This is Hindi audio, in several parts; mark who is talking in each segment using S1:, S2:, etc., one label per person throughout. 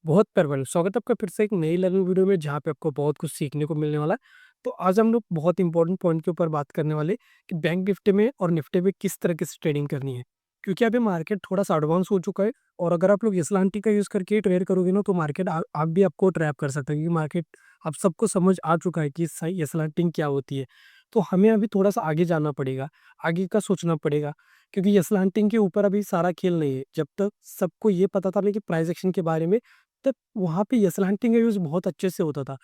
S1: बहुत परवल स्वागत है आपका फिर से एक नई लर्निंग वीडियो में जहाँ पे आपको बहुत कुछ सीखने को मिलने वाला है। तो आज हम लोग बहुत इंपॉर्टेंट पॉइंट के ऊपर बात करने वाले कि बैंक निफ्टी में और निफ्टी में किस तरीके से ट्रेडिंग करनी है। क्योंकि अभी मार्केट थोड़ा सा एडवांस हो चुका है और अगर आप लोग एसएलआरटी का यूज़ करके ट्रेड करोगे ना तो मार्केट आप भी आपको ट्रैप कर सकते हैं, क्योंकि मार्केट आप सबको समझ आ चुका है कि सही एसएलआरटी क्या होती है। तो हमें अभी थोड़ा सा आगे जाना पड़ेगा, आगे का सोचना पड़ेगा, क्योंकि एसएलआरटी के ऊपर अभी सारा खेल नहीं है। जब तक सबको ये पता था ना कि प्राइस एक्शन के बारे में, तब वहाँ पे येसल हंटिंग का यूज़ बहुत अच्छे से होता था।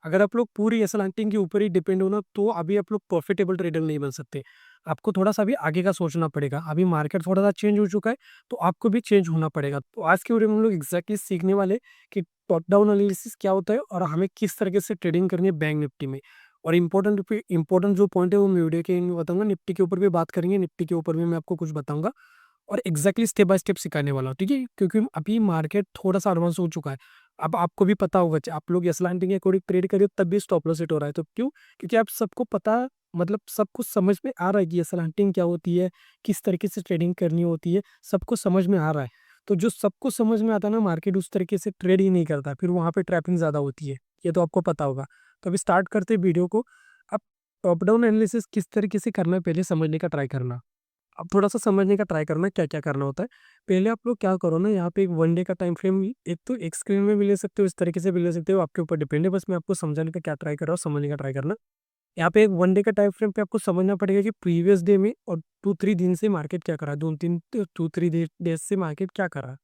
S1: अगर आप लोग पूरी येसल हंटिंग के ऊपर ही डिपेंड हो ना, तो अभी आप लोग प्रॉफिटेबल ट्रेडर नहीं बन सकते। आपको थोड़ा-सा अभी आगे का सोचना पड़ेगा। अभी मार्केट थोड़ा-सा चेंज हो चुका है, तो आपको भी चेंज होना पड़ेगा। तो आज की वीडियो में हम लोग एग्ज़ैक्टली सीखने वाले हैं कि टॉप डाउन एनालिसिस क्या होता है और हमें किस तरीके से ट्रेडिंग करनी है बैंक निफ्टी में। और इम्पोर्टेंट जो पॉइंट है वो मैं वीडियो के एंड में बताऊँगा। निफ्टी के ऊपर भी बात करेंगे, निफ्टी के ऊपर भी मैं आपको कुछ बताऊँगा। और एग्जैक्टली स्टेप बाय स्टेप सिखाने वाला हूँ, ठीक है? क्योंकि अभी मार्केट थोड़ा-सा एडवांस हो चुका है। अब आपको भी पता होगा, आप लोग एसएलआरटी के अकॉर्डिंग ट्रेड करिए तब भी स्टॉप लॉस हिट हो रहा है। तो क्यों? क्योंकि आप सबको पता, मतलब सब कुछ समझ में आ रहा है कि एसएलआरटी क्या होती है, किस तरीके से ट्रेडिंग करनी होती है, सबको समझ में आ रहा है। तो जो सबको समझ में आता है ना, मार्केट उस तरीके से ट्रेड ही नहीं करता, फिर वहाँ पे ट्रैपिंग ज़्यादा होती है। ये तो आपको पता होगा। तो अभी स्टार्ट करते हैं वीडियो को। अब टॉप डाउन एनालिसिस किस तरीके से करना है, पहले समझने का ट्राई करना। अब थोड़ा-सा समझने का ट्राई करना क्या-क्या करना होता है। पहले आप लोग क्या करो ना, यहाँ पे एक 1 डे का टाइम फ्रेम, एक तो एक स्क्रीन में भी ले सकते हो, इस तरीके से भी ले सकते हो, आपके ऊपर डिपेंड है। बस मैं आपको समझाने का क्या ट्राई कर रहा हूँ, समझने का ट्राई करना। यहाँ पे एक 1 डे का टाइम फ्रेम पे आपको समझना पड़ेगा कि प्रीवियस डे में और 2-3 दिन से मार्केट क्या कर रहा है, 2-3 2-3 डेज़ से मार्केट क्या कर रहा है।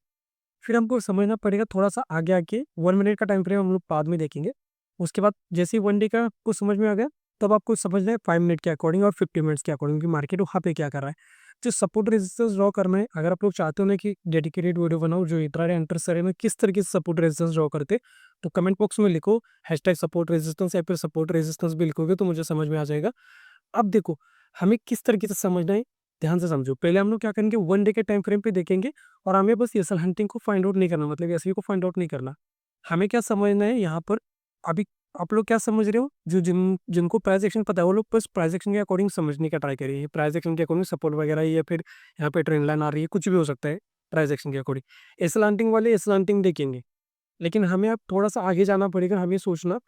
S1: फिर हमको समझना पड़ेगा थोड़ा-सा आगे आके 1 मिनट का टाइम फ्रेम हम लोग बाद में देखेंगे। उसके बाद जैसे ही 1 डे का आपको समझ में आ गया, तब आपको समझना है 5 मिनट के अकॉर्डिंग और 50 मिनट्स के अकॉर्डिंग कि मार्केट वहाँ पे क्या कर रहा है। जो सपोर्ट रेजिस्टेंस ड्रॉ करना है, अगर आप लोग चाहते हो ना कि डेडिकेटेड वीडियो बनाऊँ जो इंट्राडे एंटर में किस तरीके से सपोर्ट रेजिस्टेंस ड्रॉ करते हैं, तो कमेंट बॉक्स में लिखो #सपोर्ट रेजिस्टेंस या फिर सपोर्ट रेजिस्टेंस भी लिखोगे तो मुझे समझ में आ जाएगा। अब देखो, हमें किस तरीके से समझना है, ध्यान से समझो। पहले हम लोग क्या करेंगे, 1 डे के टाइम फ्रेम पे देखेंगे और हमें बस येसल हंटिंग को फाइंड आउट नहीं करना, मतलब एसईओ को फाइंड आउट नहीं करना। हमें क्या समझना है यहाँ पर, अभी आप लोग क्या समझ रहे हो, जो जिनको प्राइस एक्शन पता है वो लोग बस प्राइस एक्शन के अकॉर्डिंग समझने का ट्राई करिए। प्राइस एक्शन के अकॉर्डिंग सपोर्ट वगैरह या फिर यहाँ पे ट्रेंड लाइन आ रही है, कुछ भी हो सकता है प्राइस एक्शन के अकॉर्डिंग। येसल हंटिंग वाले येसल हंटिंग देखेंगे। लेकिन हमें अब थोड़ा-सा आगे जाना पड़ेगा,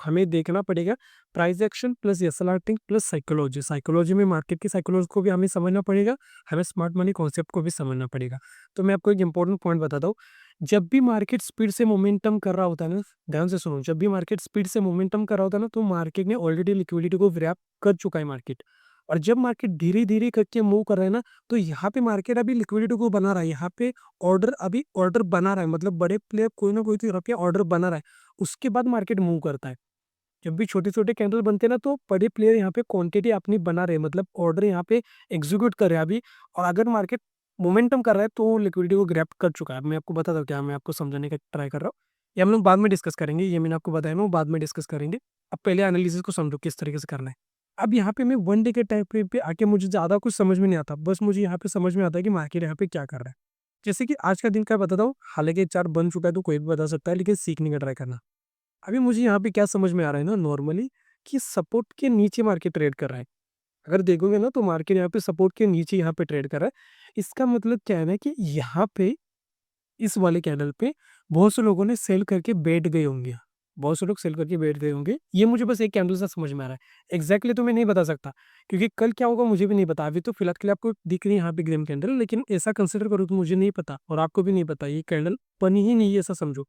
S1: हमें देखना पड़ेगा price action plus SLRT plus psychology. Psychology में मार्केट की साइकोलॉजी को भी हमें समझना पड़ेगा, हमें स्मार्ट मनी कॉन्सेप्ट को भी समझना पड़ेगा। तो मैं आपको एक इंपॉर्टेंट पॉइंट बताता हूँ, जब भी मार्केट स्पीड से मोमेंटम कर रहा होता है ना, ध्यान से सुनो, जब भी मार्केट स्पीड से मोमेंटम कर रहा होता है ना, तो मार्केट ने ऑलरेडी लिक्विडिटी को ग्रैब कर चुका है मार्केट। और जब मार्केट धीरे-धीरे करके मूव कर रहा है ना, तो यहाँ पे मार्केट अभी लिक्विडिटी को बना रहा है, यहाँ पे ऑर्डर बना रहा है, मतलब बड़े प्लेयर कोई ना कोई तो यहाँ पे ऑर्डर बना रहा है। उसके बाद मार्केट मूव करता है। जब भी छोटे-छोटे कैंडल बनते हैं ना, तो बड़े प्लेयर यहाँ पे क्वांटिटी अपनी बना रहे हैं, मतलब ऑर्डर यहाँ पे एग्जीक्यूट कर रहे हैं अभी। और अगर मार्केट मोमेंटम कर रहा है तो लिक्विडिटी को ग्रैब कर चुका है। मैं आपको बताता हूँ क्या, मैं आपको समझाने का ट्राई कर रहा हूँ। ये हम लोग बाद में डिस्कस करेंगे, ये मैंने आपको बताया ना, वो बाद में डिस्कस करेंगे। अब पहले एनालिसिस को समझो किस तरीके से करना है। अब यहाँ पे मैं 1 डे के टाइम फ्रेम पे आके मुझे ज़्यादा कुछ समझ में नहीं आता। बस मुझे यहाँ पे समझ में आता है कि मार्केट यहाँ पे क्या कर रहा है। जैसे कि आज का दिन का बताता हूँ, हालाँकि चार्ट बन चुका है तो कोई भी बता सकता है, लेकिन सीखने का ट्राई करना। अभी मुझे यहाँ पे क्या समझ में आ रहा है ना, नॉर्मली कि सपोर्ट के नीचे मार्केट ट्रेड कर रहा है। अगर देखोगे ना तो मार्केट यहाँ पे सपोर्ट के नीचे यहाँ पे ट्रेड कर रहा है। इसका मतलब क्या है ना कि यहाँ पे इस वाले कैंडल पे बहुत से लोगों ने सेल करके बैठ गए होंगे। बहुत से लोग सेल करके बैठ गए होंगे। ये मुझे बस एक कैंडल से समझ में आ रहा है। एग्ज़ैक्टली तो मैं नहीं बता सकता, क्योंकि कल क्या होगा मुझे भी नहीं पता। अभी तो फिलहाल के लिए आपको दिख रही है यहाँ पे ग्रीन कैंडल, लेकिन ऐसा कंसीडर करो तो मुझे नहीं पता और आपको भी नहीं पता। ये कैंडल बनी ही नहीं है, ऐसा समझो।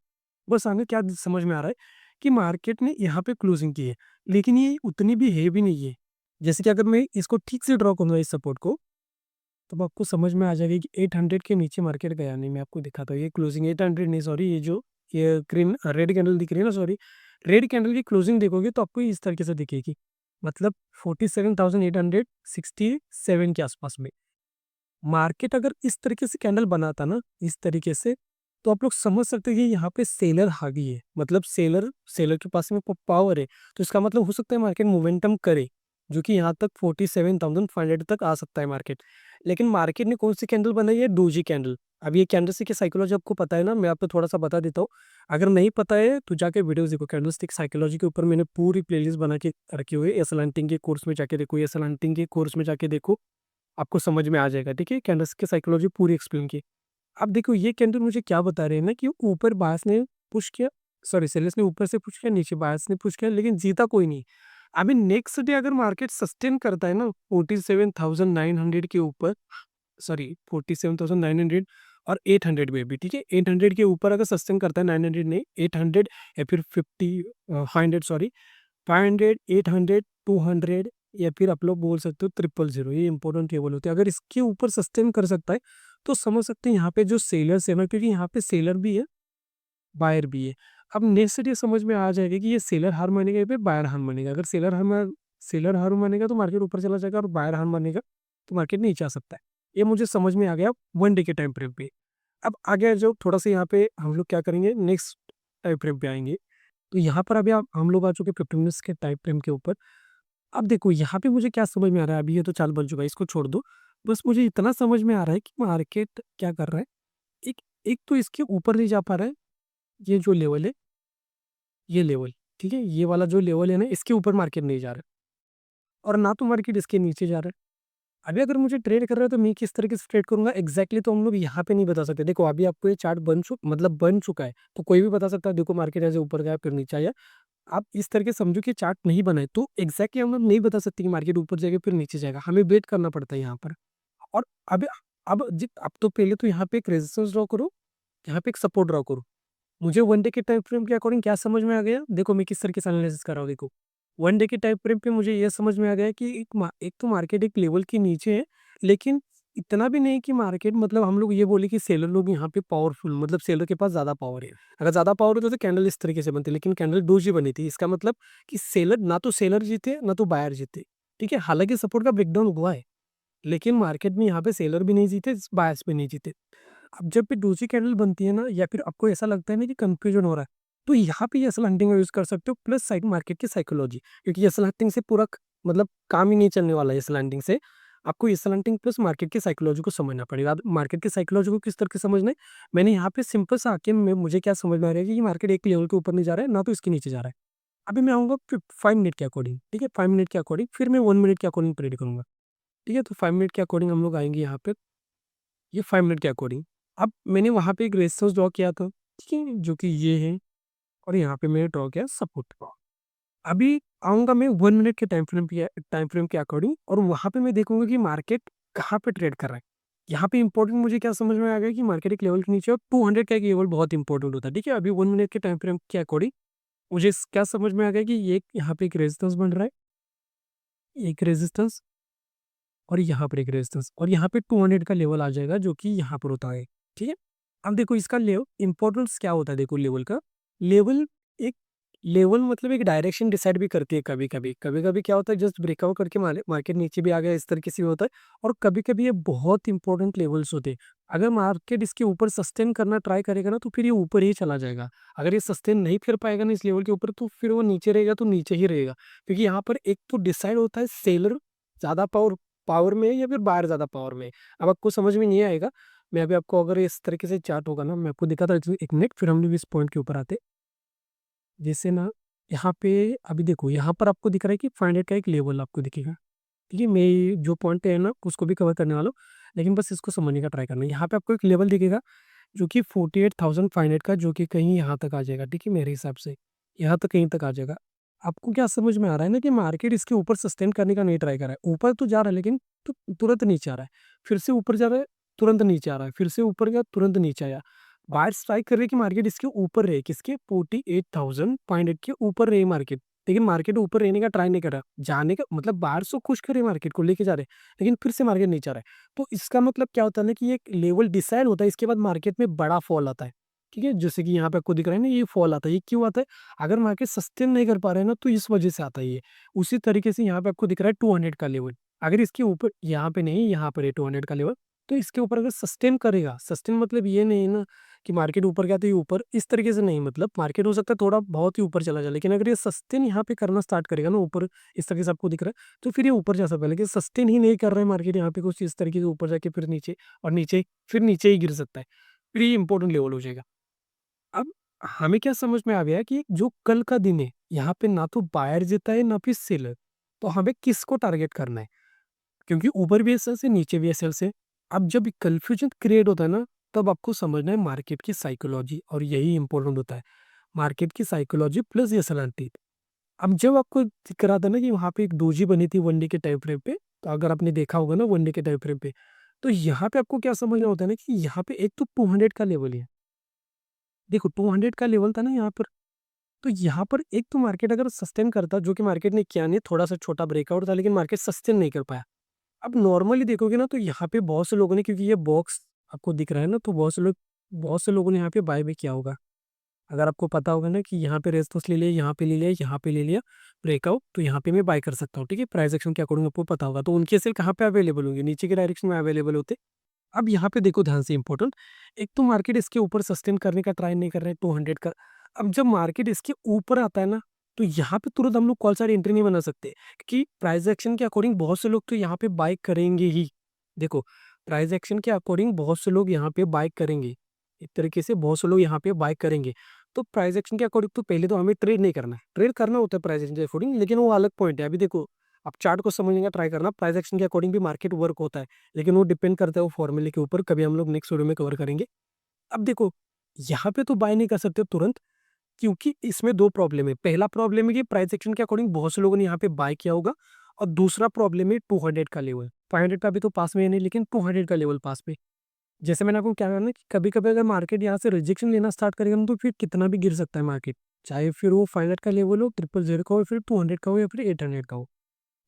S1: बस हमें क्या समझ में आ रहा है कि मार्केट ने यहाँ पे क्लोजिंग की है, लेकिन ये उतनी भी हेवी नहीं है। जैसे कि अगर मैं इसको ठीक से ड्रॉ करूँगा इस सपोर्ट को, तब आपको समझ में आ जाएगा कि 800 के नीचे मार्केट गया नहीं। मैं आपको दिखाता हूँ, ये क्लोजिंग 800 नहीं, सॉरी, ये जो ये ग्रीन रेड कैंडल दिख रही है ना, सॉरी, रेड कैंडल की क्लोजिंग देखोगे तो आपको इस तरीके से दिखेगी, मतलब 47,867 के आसपास में। मार्केट अगर इस तरीके से कैंडल बनाता ना, इस तरीके से, तो आप लोग समझ सकते हैं कि यहाँ पे सेलर हावी है, मतलब सेलर सेलर के पास में पावर है। तो इसका मतलब हो सकता है मार्केट मोमेंटम करे, जो कि यहाँ तक 47,500 तक आ सकता है मार्केट। लेकिन मार्केट ने कौन सी कैंडल बनाई है, डोजी कैंडल। अब ये कैंडलस्टिक की साइकोलॉजी आपको पता है ना, मैं आपको थोड़ा सा बता देता हूँ। अगर नहीं पता है तो जाके वीडियोस देखो, कैंडलस्टिक साइकोलॉजी के ऊपर मैंने पूरी प्लेलिस्ट बना के रखी हुई है। एसल हंटिंग के कोर्स में जाके देखो, एसल हंटिंग के कोर्स में जाके देखो, आपको समझ में आ जाएगा, ठीक है? कैंडल्स की साइकोलॉजी पूरी एक्सप्लेन की। अब देखो ये कैंडल मुझे क्या बता रहे हैं ना कि ऊपर बायस ने पुश किया, सॉरी सेलर्स ने ऊपर से पुश किया, नीचे बायर्स ने पुश किया, लेकिन जीता कोई नहीं। अभी नेक्स्ट डे अगर मार्केट सस्टेन करता है ना 47,900 के ऊपर, सॉरी 47,900 और 800 में भी, ठीक है, 800 के ऊपर अगर सस्टेन करता है, 900 नहीं 800 या फिर 500, सॉरी 500, 800, 200 या फिर आप लोग बोल सकते हो 000, ये इंपॉर्टेंट लेवल होते हैं। अगर इसके ऊपर सस्टेन कर सकता है तो समझ सकते हैं यहाँ पे जो सेलर्स है ना, क्योंकि यहाँ पे सेलर भी है बायर भी है। अब नेक्स्ट ये समझ में आ जाएगा कि ये सेलर हार मानेगा या फिर बायर हार मानेगा। अगर सेलर हार मानेगा तो मार्केट ऊपर चला जाएगा, और बायर हार मानेगा तो मार्केट नीचे आ सकता है। ये मुझे समझ में आ गया 1 डे के टाइम फ्रेम पे। अब आगे जो थोड़ा सा यहाँ पे हम लोग क्या करेंगे, नेक्स्ट टाइम फ्रेम पे आएंगे। तो यहाँ पर अभी हम लोग आ चुके 15 मिनट्स के टाइम फ्रेम के ऊपर। अब देखो यहाँ पे मुझे क्या समझ में आ रहा है, अभी ये तो चाल बन चुका है, इसको छोड़ दो। बस मुझे इतना समझ में आ रहा है कि मार्केट क्या कर रहा है। एक एक तो इसके ऊपर नहीं जा पा रहा है, ये जो लेवल है, ये लेवल, ठीक है, ये वाला जो लेवल है ना, इसके ऊपर मार्केट नहीं जा रहा है, और ना तो मार्केट इसके नीचे जा रहा है। अभी अगर मुझे ट्रेड कर रहा है तो मैं किस तरीके से ट्रेड करूंगा एग्जैक्टली, तो हम लोग यहाँ पे नहीं बता सकते। देखो अभी आपको ये चार्ट बन चुका है, तो कोई भी बता सकता है देखो मार्केट ऐसे ऊपर गया फिर नीचे आया। आप इस तरह समझो कि चार्ट नहीं बना है, तो एग्जैक्टली हम लोग नहीं बता सकते कि मार्केट ऊपर जाएगा फिर नीचे जाएगा, हमें वेट करना पड़ता है यहाँ पर। और अब अब तो पहले तो यहाँ पे एक रेजिस्टेंस ड्रॉ करो, यहाँ पे एक सपोर्ट ड्रॉ करो। मुझे 1 डे के टाइम फ्रेम के अकॉर्डिंग क्या समझ में आ गया, देखो मैं किस तरीके से एनालिसिस कर रहा हूँ। देखो 1 डे के टाइम फ्रेम पे मुझे ये समझ में आ गया कि एक तो मार्केट एक लेवल के नीचे है, लेकिन इतना भी नहीं कि मार्केट, मतलब हम लोग ये बोले कि सेलर लोग यहाँ पे पावरफुल, मतलब सेलर के पास ज्यादा पावर है। अगर ज्यादा पावर होता तो कैंडल इस तरीके से बनती, लेकिन कैंडल डोजी बनी थी। इसका मतलब कि सेलर, ना तो सेलर जीते ना तो बायर जीते, ठीक है। हालांकि सपोर्ट का ब्रेकडाउन हुआ है, लेकिन मार्केट में यहाँ पे सेलर भी नहीं जीते, बायर्स भी नहीं जीते। अब जब भी डोजी कैंडल बनती है ना, या फिर आपको ऐसा लगता है ना कि कंफ्यूजन हो रहा है, तो यहाँ पे ये स्लैंटिंग यूज कर सकते हो, प्लस साइड मार्केट की साइकोलॉजी, क्योंकि ये स्लैंटिंग से पूरा मतलब काम ही नहीं चलने वाला है। स्लैंटिंग से आपको ये स्लैंटिंग प्लस मार्केट की साइकोलॉजी को समझना पड़ेगा। अब मार्केट की साइकोलॉजी को किस तरह से समझना है, मैंने यहाँ पे सिंपल सा आके मुझे क्या समझ में आ रहा है कि मार्केट एक लेवल के ऊपर नहीं जा रहा है, ना तो इसके नीचे जा रहा है। अभी मैं आऊंगा 5 मिनट के अकॉर्डिंग, ठीक है, 5 मिनट के अकॉर्डिंग, फिर मैं 1 मिनट के अकॉर्डिंग प्रेडिक्ट करूंगा, ठीक है। तो 5 मिनट के अकॉर्डिंग हम लोग आएंगे यहाँ पे, ये 5 मिनट के अकॉर्डिंग। अब मैंने वहाँ पे एक रेजिस्टेंस ड्रॉ किया था, ठीक है, जो कि ये है, और यहाँ पे मैंने ड्रॉ किया सपोर्ट। अभी आऊँगा मैं 1 मिनट के टाइम फ्रेम के अकॉर्डिंग, और वहाँ पे मैं देखूंगा कि मार्केट कहाँ पे ट्रेड कर रहा है। यहाँ पे इंपॉर्टेंट मुझे क्या समझ में आ गया कि मार्केट एक लेवल के नीचे, और 200 का एक लेवल बहुत इंपॉर्टेंट होता है, ठीक है। अभी 1 मिनट के टाइम फ्रेम के अकॉर्डिंग मुझे क्या समझ में आ गया कि ये यहाँ पे एक रेजिस्टेंस बन रहा है, एक रेजिस्टेंस, और यहाँ पर एक रेजिस्टेंस, और यहाँ पे 200 का लेवल आ जाएगा, जो कि यहाँ पर होता है, ठीक है। अब देखो इसका लेवल इंपॉर्टेंस क्या होता है, देखो लेवल का, लेवल एक लेवल मतलब एक डायरेक्शन डिसाइड भी करती है। कभी कभी क्या होता है, जस्ट ब्रेकआउट करके मार्केट नीचे भी आ गया, इस तरीके से भी होता है। और कभी कभी ये बहुत इंपॉर्टेंट लेवल्स होते हैं। अगर मार्केट इसके ऊपर सस्टेन करना ट्राई करेगा ना, तो फिर ये ऊपर ही चला जाएगा। अगर ये सस्टेन नहीं कर पाएगा ना इस लेवल के ऊपर, तो फिर वो नीचे रहेगा तो नीचे ही रहेगा, क्योंकि यहाँ पर एक तो डिसाइड होता है सेलर ज्यादा पावर पावर में है या फिर बाहर ज्यादा पावर में है। अब आपको समझ में नहीं आएगा, मैं अभी आपको अगर इस तरीके से चार्ट होगा ना, मैं आपको दिखाता हूँ 1 मिनट, फिर हम लोग इस पॉइंट के ऊपर आते। जैसे ना यहाँ पे अभी देखो, यहाँ पर आपको दिख रहा है कि 500 का एक लेवल आपको दिखेगा, ठीक है। मैं जो पॉइंट है ना उसको भी कवर करने वाला हूँ, लेकिन बस इसको समझने का ट्राई करना है। यहाँ पे आपको एक लेवल दिखेगा जो कि 48,500 का, जो कि कहीं यहाँ तक आ जाएगा, ठीक है, मेरे हिसाब से यहाँ तक कहीं तक आ जाएगा। आपको क्या समझ में आ रहा है ना कि मार्केट इसके ऊपर सस्टेन करने का नहीं ट्राई कर रहा है। ऊपर तो जा रहा है, लेकिन तुरंत नीचे आ रहा है, फिर से ऊपर जा रहा है, तुरंत नीचे आ रहा है, फिर से ऊपर गया, तुरंत नीचे आया। बायर्स ट्राई कर रहे हैं कि मार्केट इसके ऊपर रहे, किसके 48,500 के ऊपर रहे मार्केट, लेकिन मार्केट ऊपर रहने का ट्राई नहीं कर रहा, जाने का मतलब बाहर से खुश करे मार्केट को लेके जा रहे, लेकिन फिर से मार्केट नीचे आ रहा है। तो इसका मतलब क्या होता है ना कि एक लेवल डिसाइड होता है, इसके बाद मार्केट में बड़ा फॉल आता है, ठीक है। जैसे कि यहाँ पे आपको दिख रहा है ना, ये फॉल आता है, ये क्यों आता है, अगर मार्केट सस्टेन नहीं कर पा रहे हैं ना, तो इस वजह से आता है ये। उसी तरीके से यहाँ पे आपको दिख रहा है 200 का लेवल, अगर इसके ऊपर, यहाँ पे नहीं, यहाँ पर है 200 का लेवल, तो इसके ऊपर अगर सस्टेन करेगा, सस्टेन मतलब ये नहीं ना कि मार्केट ऊपर गया तो ये ऊपर, इस तरीके से नहीं, मतलब मार्केट हो सकता है थोड़ा बहुत ही ऊपर चला जाए, लेकिन अगर ये सस्टेन यहाँ पे करना स्टार्ट करेगा ना ऊपर, इस तरीके से आपको दिख रहा है, तो फिर ये ऊपर जा सकता है। लेकिन सस्टेन ही नहीं कर रहा है मार्केट यहाँ पे, कुछ इस तरीके से ऊपर जाके फिर नीचे, और नीचे फिर नीचे ही गिर सकता है, फिर ये इंपॉर्टेंट लेवल हो जाएगा। अब हमें क्या समझ में आ गया कि जो कल का दिन है, यहाँ पे ना तो बायर जीता है ना फिर सेलर, तो हमें किसको टारगेट करना है, क्योंकि ऊपर भी एसएल से नीचे भी एसएल से। अब जब कंफ्यूजन क्रिएट होता है ना, तब आपको समझना है मार्केट की साइकोलॉजी, और यही इंपॉर्टेंट होता है, मार्केट की साइकोलॉजी प्लस ये सलांटी। अब जब आपको दिख रहा था ना कि वहाँ पे एक डोजी बनी थी वनडे के टाइम फ्रेम पे, तो अगर आपने देखा होगा ना वनडे के टाइम फ्रेम पे, तो यहाँ पे आपको क्या समझना होता है ना कि यहाँ पे एक तो 200 का लेवल है। देखो 200 का लेवल था ना यहाँ पर, तो यहाँ पर एक तो मार्केट अगर सस्टेन करता, जो कि मार्केट ने किया नहीं, थोड़ा सा छोटा ब्रेकआउट था लेकिन मार्केट सस्टेन नहीं कर पाया। अब नॉर्मली देखोगे ना तो यहाँ पे बहुत से लोगों ने, क्योंकि ये बॉक्स आपको दिख रहा है ना, तो बहुत से लोगों ने यहाँ पे बाय भी किया होगा। अगर आपको पता होगा ना कि यहाँ पे रेजिस्टेंस ले लिया, यहाँ पे ले लिया, यहाँ पे ले लिया ब्रेकआउट, तो यहाँ पे मैं बाय कर सकता हूँ, ठीक है, प्राइस एक्शन के अकॉर्डिंग आपको पता होगा। तो उनके सेल कहाँ पे अवेलेबल होंगे, नीचे के डायरेक्शन में अवेलेबल होते। अब यहाँ पे देखो ध्यान से इंपॉर्टेंट, एक तो मार्केट इसके ऊपर सस्टेन करने का ट्राई नहीं कर रहे हैं 200 का। अब जब मार्केट इसके ऊपर आता है ना, तो यहाँ पे तुरंत हम लोग कॉल साइड एंट्री नहीं बना सकते, क्योंकि प्राइस एक्शन के अकॉर्डिंग बहुत से लोग तो यहाँ पे बाय करेंगे ही। देखो, प्राइस एक्शन के अकॉर्डिंग बहुत से लोग यहाँ पे बाय करेंगे, एक तरीके से बहुत से लोग यहाँ पे बाय करेंगे। तो प्राइस एक्शन के अकॉर्डिंग तो पहले तो हमें ट्रेड नहीं करना है, ट्रेड करना होता है प्राइस एक्शन के अकॉर्डिंग, लेकिन वो अलग पॉइंट है। अभी देखो, आप चार्ट को समझने का ट्राई करना, प्राइस एक्शन के अकॉर्डिंग भी मार्केट वर्क होता है, लेकिन वो डिपेंड करता है वो फॉर्मूले के ऊपर, कभी हम लोग नेक्स्ट वीडियो में कवर करेंगे। अब देखो, यहाँ पे तो बाय नहीं कर सकते तुरंत, क्योंकि इसमें दो प्रॉब्लम है। पहला प्रॉब्लम है कि प्राइस एक्शन के अकॉर्डिंग बहुत से लोगों ने यहाँ पे बाय किया होगा, और दूसरा प्रॉब्लम है 200 का लेवल। 500 का भी तो पास में है नहीं, लेकिन 200 का लेवल पास में। जैसे मैंने आपको क्या कहना है कि कभी कभी अगर मार्केट यहाँ से रिजेक्शन लेना स्टार्ट करेगा ना, तो फिर कितना भी गिर सकता है मार्केट, चाहे फिर वो 500 का लेवल हो, 000 का हो, फिर 200 का हो, या फिर 800 का हो।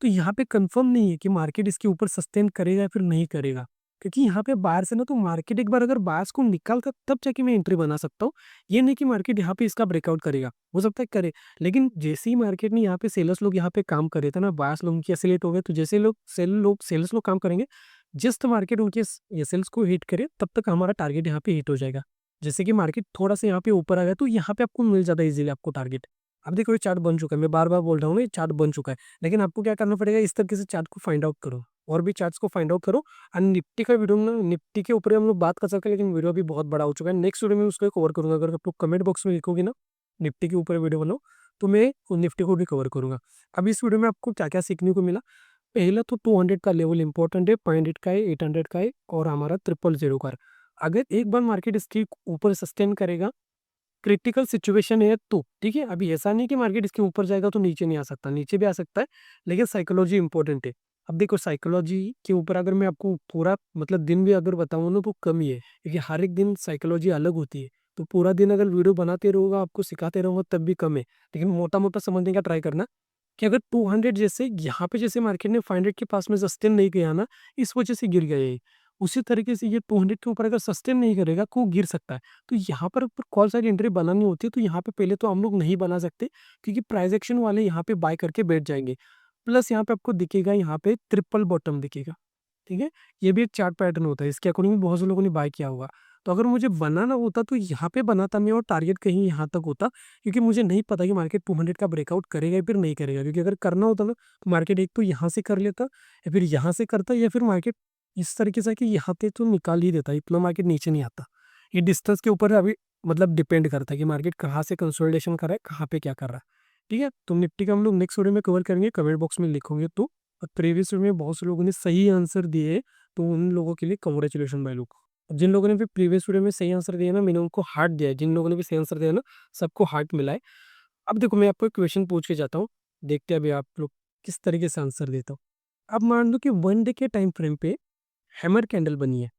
S1: तो यहाँ पे कंफर्म नहीं है कि मार्केट इसके ऊपर सस्टेन करेगा या फिर नहीं करेगा, क्योंकि यहाँ पे बाहर से ना, तो मार्केट एक बार अगर बायर्स को निकालता तब जाके मैं एंट्री बना सकता हूँ। ये नहीं कि मार्केट यहाँ पे इसका ब्रेकआउट करेगा, हो सकता है करे, लेकिन जैसे ही मार्केट ने यहाँ पे सेलर्स लोग यहाँ पे काम करे थे ना, बायर्स लोग उनकी एसिलेट हो गए, तो जैसे सेल्स लोग काम करेंगे, जस्ट मार्केट उनके ये सेल्स को हिट करे, तब तक हमारा टारगेट यहाँ पे हिट हो जाएगा। जैसे कि मार्केट थोड़ा सा यहाँ पे ऊपर आ गया, तो यहाँ पे आपको मिल जाता है इजीली आपको टारगेट। अब देखो, ये चार्ट बन चुका है, मैं बार बार बोल रहा हूँ ना, ये चार्ट बन चुका है, लेकिन आपको क्या करना पड़ेगा, इस तरीके से चार्ट को फाइंड आउट करो, और भी चार्ट्स को फाइंड आउट करो। एंड निफ्टी का वीडियो ना, निफ्टी के ऊपर हम लोग बात कर सकते हैं, लेकिन वीडियो अभी बहुत बड़ा हो चुका है। नेक्स्ट वीडियो में उसको कवर करूंगा। अगर आप लोग कमेंट बॉक्स में लिखोगे ना निफ्टी के ऊपर वीडियो बनाओ, तो मैं निफ्टी को भी कवर करूंगा। अब इस वीडियो में आपको क्या क्या सीखने को मिला, पहला तो 200 का लेवल इंपॉर्टेंट है, 500 का है, 800 का है, और हमारा 000 का है। अगर एक बार मार्केट इसके ऊपर सस्टेन करेगा, क्रिटिकल सिचुएशन है तो ठीक है। अभी ऐसा नहीं कि मार्केट इसके ऊपर जाएगा तो नीचे नहीं आ सकता, नीचे भी आ सकता है, लेकिन साइकोलॉजी इंपॉर्टेंट है। अब देखो, साइकोलॉजी के ऊपर अगर मैं आपको पूरा मतलब दिन भी अगर बताऊँ ना, तो कम ही है, क्योंकि हर एक दिन साइकोलॉजी अलग होती है। तो पूरा दिन अगर वीडियो बनाते रहूँगा, आपको सिखाते रहूँगा, तब भी कम है। लेकिन मोटा मोटा समझने का ट्राई करना कि अगर 200 जैसे यहाँ पे, जैसे मार्केट ने 500 के पास में सस्टेन नहीं किया ना, इस वजह से गिर गया ये, उसी तरीके से ये 200 के ऊपर अगर सस्टेन नहीं करेगा, को गिर सकता है। तो यहाँ पर कॉल साइड एंट्री बनानी होती है, तो यहाँ पे पहले तो हम लोग नहीं बना सकते, क्योंकि प्राइस एक्शन वाले यहाँ पे बाय करके बैठ जाएंगे। प्लस यहाँ पे आपको दिखेगा, यहाँ पे ट्रिपल बॉटम दिखेगा, ठीक है। ये भी एक चार्ट पैटर्न होता है, इसके अकॉर्डिंग भी बहुत से लोगों ने बाय किया होगा। तो अगर मुझे बनाना होता तो यहाँ पे बनाता मैं, और टारगेट कहीं यहाँ तक होता, क्योंकि मुझे नहीं पता कि मार्केट 200 का ब्रेकआउट करेगा या फिर नहीं करेगा। क्योंकि अगर करना होता ना, तो मार्केट एक तो यहाँ से कर लेता, या फिर यहाँ से करता, या फिर मार्केट इस तरीके से कि यहाँ पे तो निकाल ही देता, इतना मार्केट नीचे नहीं आता। ये डिस्टेंस के ऊपर अभी मतलब डिपेंड करता है कि मार्केट कहाँ से कंसोलिडेशन कर रहा है, कहाँ पे क्या कर रहा है, ठीक है। तो निफ्टी का हम लोग नेक्स्ट वीडियो में कवर करेंगे, कमेंट बॉक्स में लिखोगे तो। और प्रीवियस वीडियो में बहुत से लोगों ने सही आंसर दिए, तो उन लोगों के लिए कंग्रेचुलेशन भाई लोग। अब जिन लोगों ने भी प्रीवियस वीडियो में सही आंसर दिया ना, मैंने उनको हार्ट दिया है, जिन लोगों ने भी सही आंसर दिया ना, सबको हार्ट मिला है। अब देखो, मैं आपको एक क्वेश्चन पूछ के जाता हूँ, देखते हैं अभी आप लोग किस तरीके से आंसर देता हूँ। अब मान लो कि 1 डे के टाइम फ्रेम पे हैमर कैंडल बनी है,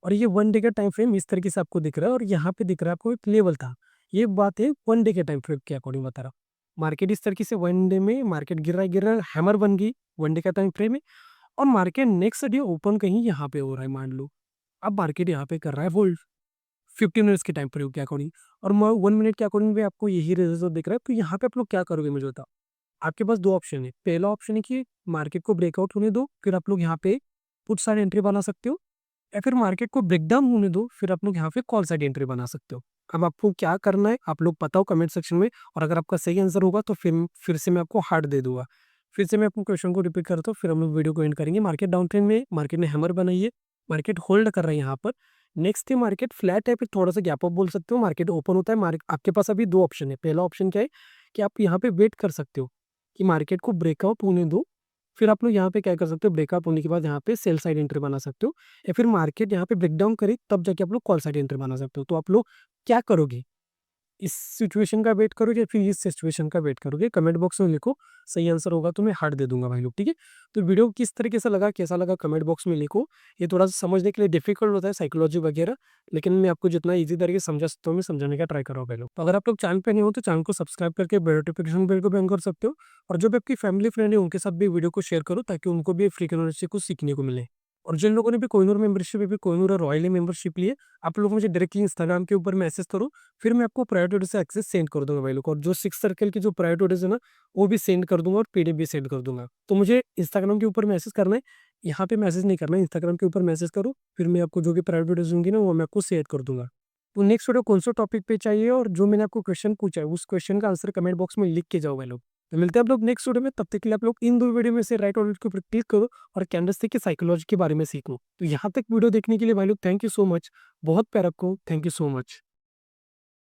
S1: और ये 1 डे का टाइम फ्रेम इस तरीके से आपको दिख रहा है, और यहाँ पे दिख रहा है आपको एक लेवल था। ये बात है 1 डे के टाइम फ्रेम के अकॉर्डिंग बता रहा हूँ। मार्केट इस तरीके से 1 डे में मार्केट गिर रहा है, हैमर बन गई 1 डे का टाइम फ्रेम में, और मार्केट नेक्स्ट डे ओपन कहीं यहाँ पे हो रहा है मान लो। अब मार्केट यहाँ पे कर रहा है होल्ड 15 मिनट्स के टाइम फ्रेम के अकॉर्डिंग, और 1 मिनट के अकॉर्डिंग भी आपको यही रिजल्ट दिख रहा है। तो यहाँ पे आप लोग क्या करोगे मुझे बताओ। आपके पास दो ऑप्शन है, पहला ऑप्शन है कि मार्केट को ब्रेकआउट होने दो, फिर आप लोग यहाँ पे पुट साइड एंट्री बना सकते हो, या फिर मार्केट को ब्रेकडाउन होने दो, फिर आप लोग यहाँ पे कॉल साइड एंट्री बना सकते हो। अब आपको क्या करना है आप लोग बताओ कमेंट सेक्शन में, और अगर आपका सही आंसर होगा तो फिर से मैं आपको हार्ट दे दूंगा। फिर से मैं अपने क्वेश्चन को रिपीट करता हूँ, फिर हम लोग वीडियो को एंड करेंगे। मार्केट डाउन ट्रेंड में, मार्केट ने हैमर बनाई है, मार्केट होल्ड कर रहा है यहाँ पर। नेक्स्ट है मार्केट फ्लैट है, फिर थोड़ा सा गैप अप बोल सकते हो, मार्केट ओपन होता है। आपके पास अभी दो ऑप्शन है, पहला ऑप्शन क्या है कि आप यहाँ पे वेट कर सकते हो कि मार्केट को ब्रेकआउट होने दो, फिर आप लोग यहाँ पे क्या कर सकते हो, ब्रेकअप होने के बाद यहाँ पे सेल साइड एंट्री बना सकते हो, या फिर मार्केट यहाँ पे ब्रेकडाउन करे तब जाके आप लोग कॉल साइड एंट्री बना सकते हो। तो आप लोग क्या करोगे, इस सिचुएशन का वेट करोगे या फिर इस सिचुएशन का वेट करोगे, कमेंट बॉक्स में लिखो। सही आंसर होगा तो मैं हार्ट दे दूंगा भाई लोग, ठीक है। तो वीडियो किस तरीके से लगा, कैसा लगा, कमेंट बॉक्स में लिखो। ये थोड़ा सा समझने के लिए डिफिकल्ट होता है साइकोलॉजी वगैरह, लेकिन मैं आपको जितना इजी तरीके से समझा सकता हूँ मैं समझाने का ट्राई कर रहा हूँ भाई लोग। तो अगर आप लोग चैनल पे नहीं हो तो चैनल को सब्सक्राइब करके नोटिफिकेशन बेल को भी ऑन कर सकते हो, और जो भी आपकी फैमिली फ्रेंड है उनके साथ भी वीडियो को शेयर करो ताकि उनको भी फ्री नॉलेज से कुछ सीखने को मिले। और जिन लोगों ने भी कोहिनूर मेंबरशिप भी कोहिनूर और रॉयल मेंबरशिप लिए, आप लोग मुझे डायरेक्टली इंस्टाग्राम के ऊपर मैसेज करो, फिर मैं आपको प्रायोरिटी से एक्सेस सेंड कर दूंगा भाई लोग। और जो 6 सर्कल की जो प्रायोरिटीज है ना, वो भी सेंड कर दूंगा और पीडीएफ भी सेंड कर दूंगा। तो मुझे इंस्टाग्राम के ऊपर मैसेज करना है, यहाँ पे मैसेज नहीं करना है, इंस्टाग्राम के ऊपर मैसेज करो, फिर मैं आपको जो भी प्रायोरिटीज होंगी ना वो मैं आपको शेयर कर दूंगा। तो नेक्स्ट वीडियो कौन सा टॉपिक पे चाहिए और जो मैंने आपको क्वेश्चन पूछा है उस क्वेश्चन का आंसर कमेंट बॉक्स में लिख के जाओ भाई लोग। तो मिलते हैं आप लोग नेक्स्ट वीडियो में, तब तक के लिए आप लोग इन 2 वीडियो में से राइट और के ऊपर क्लिक करो और कैंडलस्टिक की साइकोलॉजी के बारे में सीखो। तो यहाँ तक वीडियो देखने के लिए भाई लोग थैंक यू सो मच, बहुत प्यार आपको, थैंक यू सो मच।